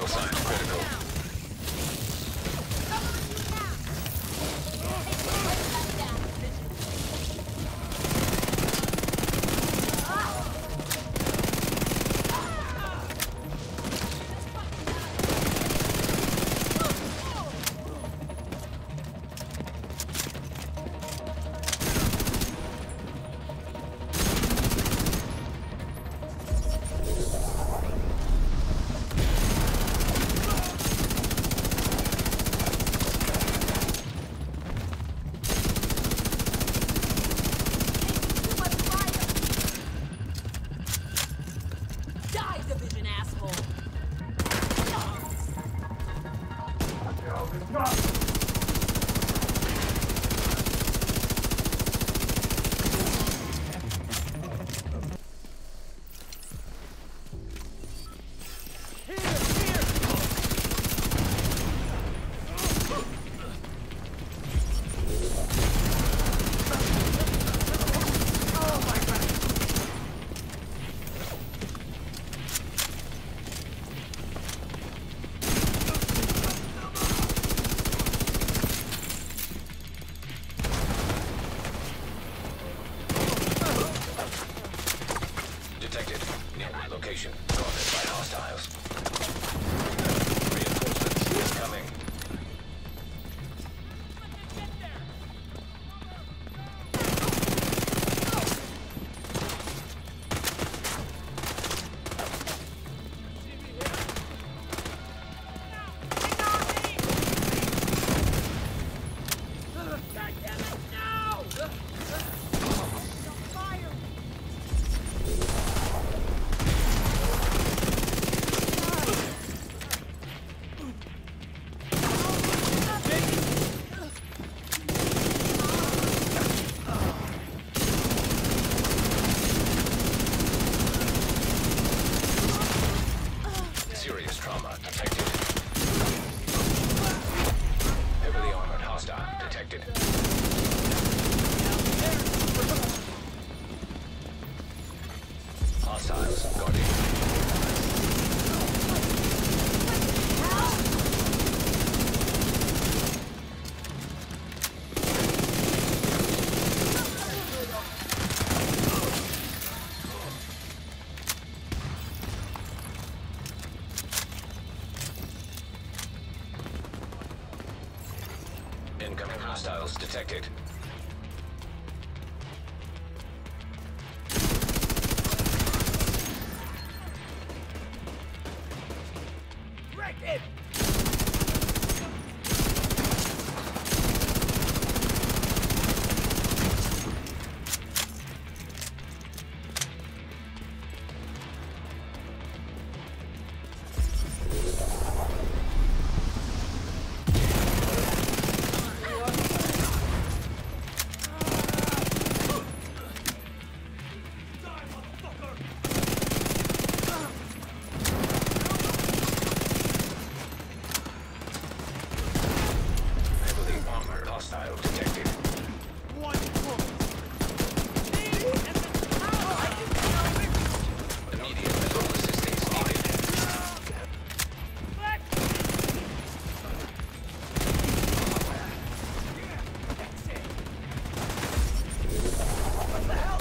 signs critical. Detected. Nearby location. Guarded by hostiles. Reinforcements incoming. Serious trauma detected. Heavily armored hostile detected. Hostiles guarding. Incoming hostiles detected. Wreck it! Hostile detected. Immediate medical assistance needed. What the hell?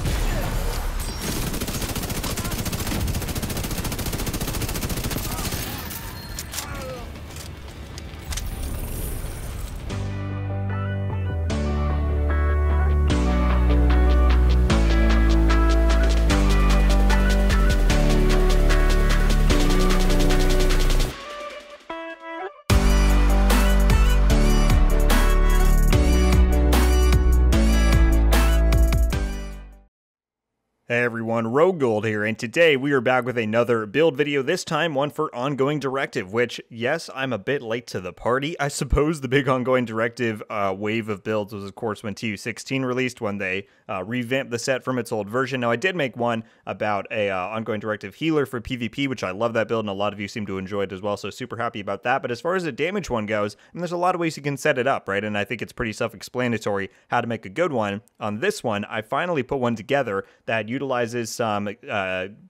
Hey everyone, Rogue Gold here, and today we are back with another build video, this time one for Ongoing Directive, which, yes, I'm a bit late to the party. I suppose the big Ongoing Directive wave of builds was, of course, when TU16 released, when they revamped the set from its old version. Now, I did make one about a Ongoing Directive healer for PvP, which I love that build, and a lot of you seem to enjoy it as well, so super happy about that. But as far as a damage one goes, I mean, there's a lot of ways you can set it up, right? And I think it's pretty self-explanatory how to make a good one. On this one, I finally put one together that utilizes some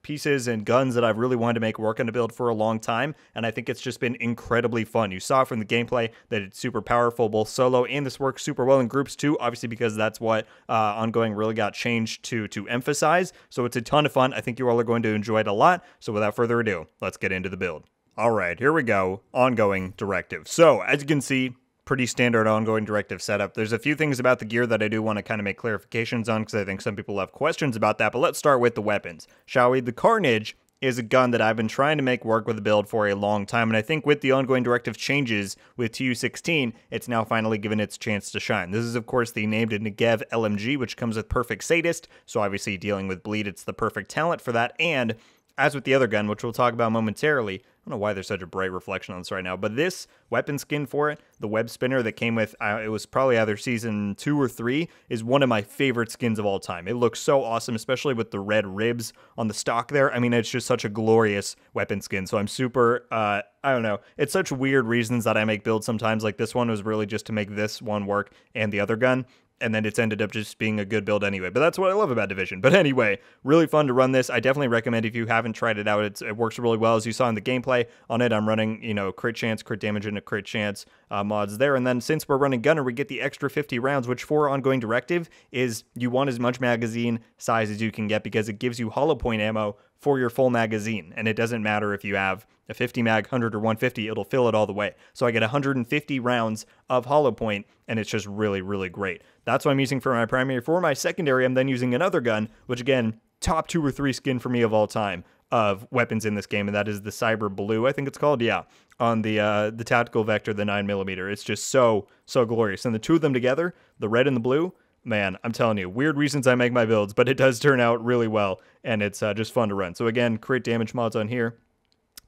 pieces and guns that I've really wanted to make work on a build for a long time, and I think it's just been incredibly fun. You saw from the gameplay that it's super powerful, both solo, and this works super well in groups too, obviously because that's what Ongoing really got changed to emphasize. So it's a ton of fun. I think you all are going to enjoy it a lot. So without further ado, let's get into the build. All right, here we go. Ongoing Directive. So as you can see, pretty standard Ongoing Directive setup. There's a few things about the gear that I do want to kind of make clarifications on because I think some people have questions about that, but let's start with the weapons, shall we? The Carnage is a gun that I've been trying to make work with the build for a long time, and I think with the Ongoing Directive changes with TU16, it's now finally given its chance to shine. This is, of course, the named Negev LMG, which comes with Perfect Sadist, so obviously dealing with bleed, it's the perfect talent for that, and as with the other gun, which we'll talk about momentarily, I don't know why there's such a bright reflection on this right now, but this weapon skin for it, the web spinner that came with, it was probably either season 2 or 3, is one of my favorite skins of all time. It looks so awesome, especially with the red ribs on the stock there. I mean, it's just such a glorious weapon skin, so I'm super, I don't know. It's such weird reasons that I make builds sometimes. Like this one was really just to make this one work and the other gun, and then it's ended up just being a good build anyway. But that's what I love about Division. But anyway, really fun to run this. I definitely recommend if you haven't tried it out. It works really well. As you saw in the gameplay on it, I'm running, crit chance, crit damage, and a crit chance mods there. And then since we're running Gunner, we get the extra 50 rounds, which for Ongoing Directive is you want as much magazine size as you can get because it gives you hollow point ammo for your full magazine. And it doesn't matter if you have a 50 mag, 100, or 150, it'll fill it all the way. So I get 150 rounds of hollow point, and it's just really, really great. That's what I'm using for my primary. For my secondary, I'm then using another gun, which again, top 2 or 3 skin for me of all time of weapons in this game, and that is the Cyber Blue, I think it's called, yeah, on the Tactical Vector, the 9mm. It's just so glorious. And the two of them together, the red and the blue, man, I'm telling you, weird reasons I make my builds, but it does turn out really well, and it's just fun to run. So again, crit damage mods on here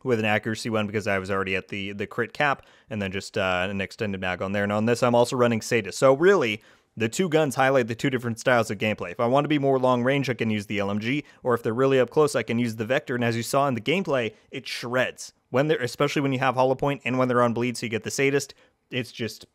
with an accuracy one because I was already at the crit cap, and then just an extended mag on there. And on this, I'm also running Sadist. So really, the two guns highlight the two different styles of gameplay. If I want to be more long range, I can use the LMG, or if they're really up close, I can use the Vector. And as you saw in the gameplay, it shreds when they're, especially when you have hollow point and when they're on bleed. So you get the Sadist. It's just,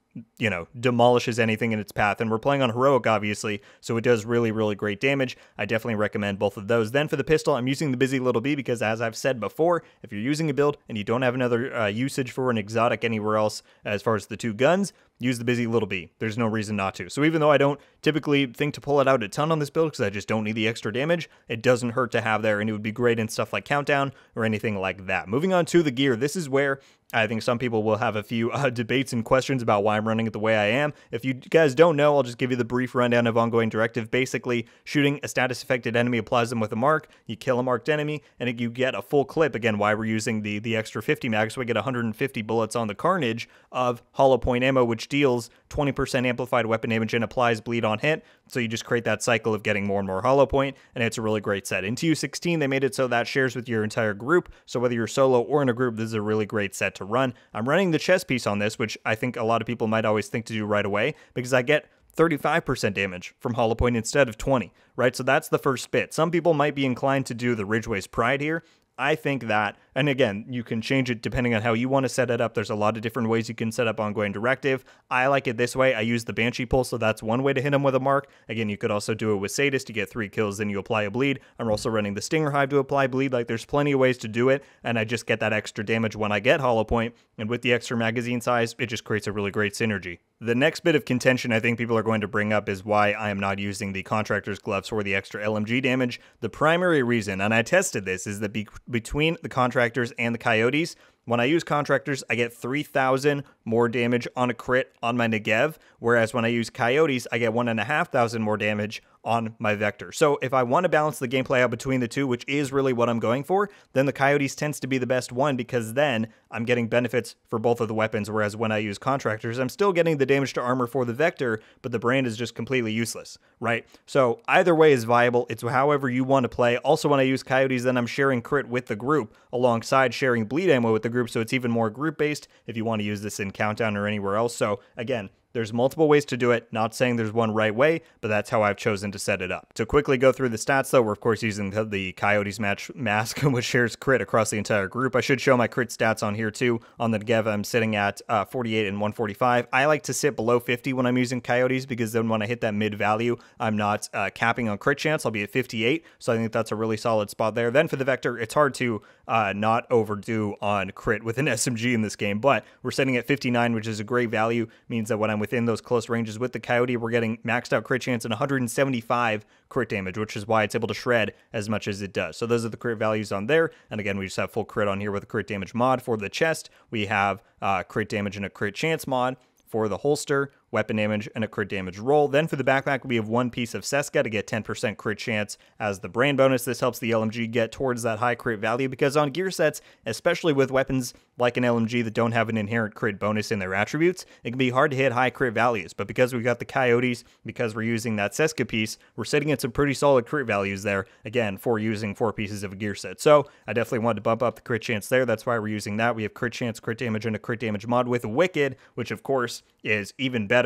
demolishes anything in its path. And we're playing on Heroic, obviously, so it does really, really great damage. I definitely recommend both of those. Then for the pistol, I'm using the Busy Little Bee because, as I've said before, if you're using a build and you don't have another usage for an exotic anywhere else as far as the two guns, use the Busy Little Bee. There's no reason not to. So even though I don't typically think to pull it out a ton on this build because I just don't need the extra damage, it doesn't hurt to have there, and it would be great in stuff like Countdown or anything like that. Moving on to the gear, this is where I think some people will have a few debates and questions about why I'm running it the way I am. If you guys don't know, I'll just give you the brief rundown of Ongoing Directive. Basically, shooting a status-affected enemy applies them with a mark, you kill a marked enemy, and you get a full clip. Again, why we're using the extra 50 mag, so we get 150 bullets on the Carnage of hollow point ammo, which deals 20% amplified weapon damage and applies bleed on hit. So you just create that cycle of getting more and more hollow point, and it's a really great set. In TU16, they made it so that shares with your entire group, so whether you're solo or in a group, this is a really great set to run. I'm running the chest piece on this, which I think a lot of people might always think to do right away, because I get 35% damage from hollow point instead of 20, right? So that's the first bit. Some people might be inclined to do the Ridgeway's Pride here. I think that, and again, you can change it depending on how you want to set it up. There's a lot of different ways you can set up Ongoing Directive. I like it this way. I use the Banshee Pulse, so that's one way to hit them with a mark. Again, you could also do it with Sadist to get 3 kills, then you apply a bleed. I'm also running the Stinger Hive to apply bleed. Like, there's plenty of ways to do it, and I just get that extra damage when I get hollow point, and with the extra magazine size, it just creates a really great synergy. The next bit of contention I think people are going to bring up is why I am not using the Contractor's Gloves for the extra LMG damage. The primary reason, and I tested this, is that between the Contractors and the Coyotes, when I use Contractors, I get 3,000 more damage on a crit on my Negev, whereas when I use Coyotes, I get 1,500 more damage on my Vector. So if I want to balance the gameplay out between the two, which is really what I'm going for, then the Coyotes tends to be the best one because then I'm getting benefits for both of the weapons, whereas when I use Contractors, I'm still getting the damage to armor for the Vector, but the brand is just completely useless, right? So either way is viable. It's however you want to play. Also, when I use Coyotes, then I'm sharing crit with the group alongside sharing bleed ammo with the group, so it's even more group-based if you want to use this in Countdown or anywhere else. So again, There's multiple ways to do it, not saying there's one right way, but that's how I've chosen to set it up. To quickly go through the stats though, we're of course using the Coyotes mask, which shares crit across the entire group. I should show my crit stats on here too. On the Negev, I'm sitting at 48 and 145. I like to sit below 50 when I'm using Coyotes, because then when I hit that mid value, I'm not capping on crit chance. I'll be at 58, so I think that's a really solid spot there. Then for the Vector, it's hard to not overdo on crit with an SMG in this game, but we're sitting at 59, which is a great value. Means that when I'm within those close ranges with the Coyote, we're getting maxed out crit chance and 175 crit damage, which is why it's able to shred as much as it does. So those are the crit values on there. And again, we just have full crit on here with a crit damage mod. For the chest, we have crit damage and a crit chance mod. For the holster, weapon damage, and a crit damage roll. Then for the backpack, we have one piece of Seska to get 10% crit chance as the brain bonus. This helps the LMG get towards that high crit value, because on gear sets, especially with weapons like an LMG that don't have an inherent crit bonus in their attributes, it can be hard to hit high crit values. But because we got the Coyotes, because we're using that Seska piece, we're sitting at some pretty solid crit values there, again, for using 4 pieces of a gear set. So I definitely wanted to bump up the crit chance there. That's why we're using that. We have crit chance, crit damage, and a crit damage mod with Wicked, which of course is even better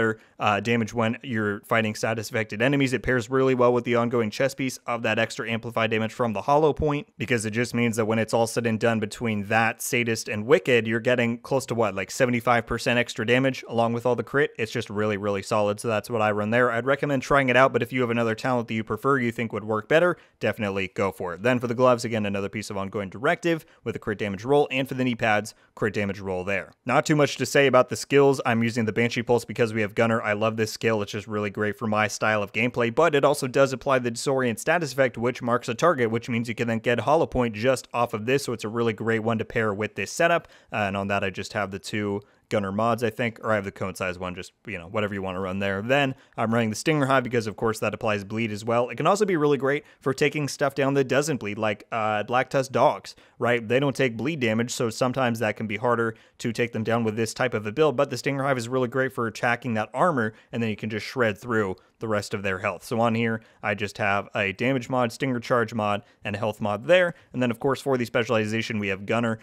damage when you're fighting status affected enemies. It pairs really well with the ongoing chest piece of that extra amplified damage from the hollow point, because it just means that when it's all said and done between that, Sadist, and Wicked, you're getting close to what, like 75% extra damage along with all the crit. It's just really, really solid. So that's what I run there. I'd recommend trying it out, but if you have another talent that you prefer, you think would work better, definitely go for it. Then for the gloves, again, another piece of ongoing directive with a crit damage roll, and for the knee pads, crit damage roll there. Not too much to say about the skills. I'm using the Banshee Pulse because we have Gunner. I love this skill. It's just really great for my style of gameplay, but it also does apply the Disorient status effect, which marks a target, which means you can then get Hollow Point just off of this, so it's a really great one to pair with this setup. And on that, I just have the 2 Gunner mods, I think, or I have the cone size one, just, you know, whatever you want to run there. Then I'm running the Stinger Hive because, of course, that applies bleed as well. It can also be really great for taking stuff down that doesn't bleed, like Black Tusk dogs, right? They don't take bleed damage, so sometimes that can be harder to take them down with this type of a build, but the Stinger Hive is really great for attacking that armor, and then you can just shred through the rest of their health. So on here, I just have a damage mod, Stinger Charge mod, and a health mod there. And then, of course, for the specialization, we have Gunner,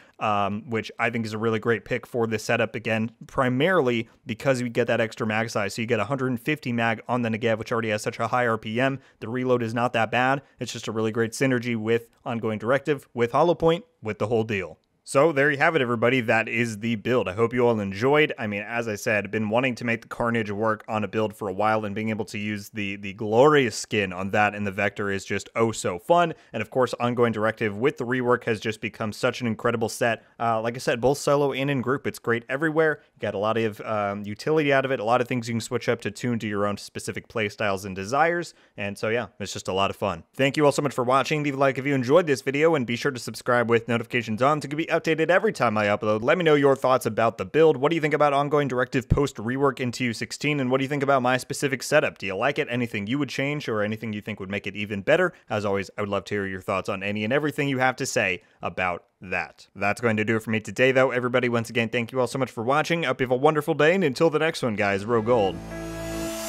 which I think is a really great pick for this setup. Again, primarily because you get that extra mag size. So you get 150 mag on the Negev, which already has such a high RPM. The reload is not that bad. It's just a really great synergy with ongoing directive, with Hollow Point, with the whole deal. So there you have it, everybody. That is the build. I hope you all enjoyed. I mean, as I said, been wanting to make the Carnage work on a build for a while, and being able to use the glorious skin on that in the Vector is just oh so fun. And of course, ongoing directive with the rework has just become such an incredible set. Like I said, both solo and in group, it's great everywhere. You got a lot of utility out of it, a lot of things you can switch up to tune to your own specific play styles and desires. And so yeah, it's just a lot of fun. Thank you all so much for watching. Leave a like if you enjoyed this video, and be sure to subscribe with notifications on to be updated every time I upload. Let me know your thoughts about the build. What do you think about ongoing directive post rework in TU16? And what do you think about my specific setup? Do you like it? Anything you would change, or anything you think would make it even better? As always, I would love to hear your thoughts on any and everything you have to say about that. That's going to do it for me today, though. Everybody, once again, thank you all so much for watching. I hope you have a wonderful day, and until the next one, guys, Rogold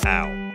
out.